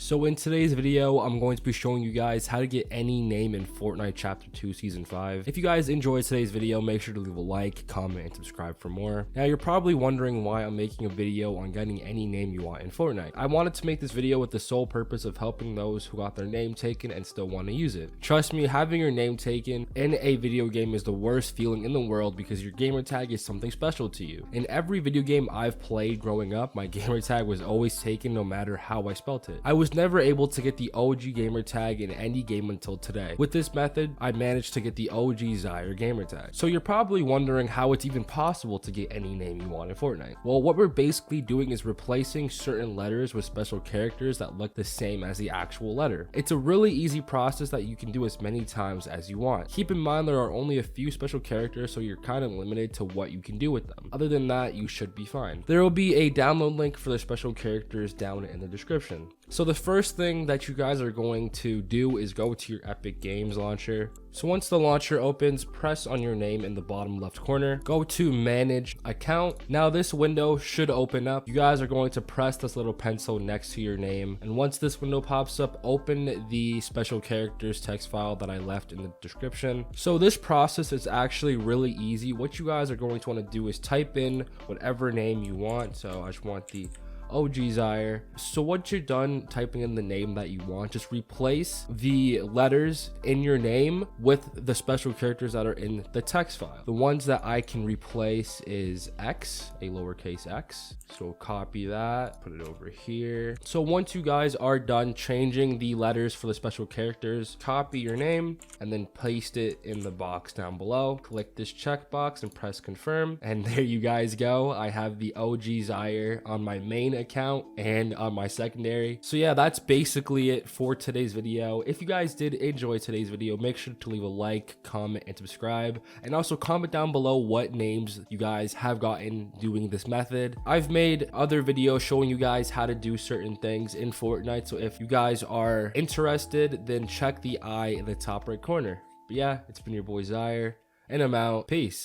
So in today's video, I'm going to be showing you guys how to get any name in Fortnite Chapter 2 Season 5. If you guys enjoyed today's video, make sure to leave a like, comment, and subscribe for more. Now you're probably wondering why I'm making a video on getting any name you want in Fortnite. I wanted to make this video with the sole purpose of helping those who got their name taken and still want to use it. Trust me, having your name taken in a video game is the worst feeling in the world because your gamer tag is something special to you. In every video game I've played growing up, my gamer tag was always taken no matter how I spelt it. I was never able to get the OG gamer tag in any game until today. With this method, I managed to get the OG Zxire gamer tag. So you're probably wondering how it's even possible to get any name you want in Fortnite. Well, what we're basically doing is replacing certain letters with special characters that look the same as the actual letter. It's a really easy process that you can do as many times as you want. Keep in mind there are only a few special characters, so you're kind of limited to what you can do with them. Other than that, you should be fine. There will be a download link for the special characters down in the description. So the first thing that you guys are going to do is go to your Epic Games launcher. So once the launcher opens, press on your name in the bottom left corner, go to manage account. Now this window should open up. You guys are going to press this little pencil next to your name, and once this window pops up, open the special characters text file that I left in the description. So this process is actually really easy. What you guys are going to want to do is type in whatever name you want. So I just want the OG Zxire. So once you're done typing in the name that you want, just replace the letters in your name with the special characters that are in the text file. The ones that I can replace is X, a lowercase x. So copy that, put it over here. So once you guys are done changing the letters for the special characters, copy your name and then paste it in the box down below. Click this checkbox and press confirm. And there you guys go. I have the OG Zxire on my main account and on my secondary. So yeah, that's basically it for today's video. If you guys did enjoy today's video, make sure to leave a like, comment, and subscribe, and also comment down below what names you guys have gotten doing this method. I've made other videos showing you guys how to do certain things in Fortnite, so if you guys are interested, then check the I in the top right corner. But yeah, it's been your boy Zxire, and I'm out. Peace.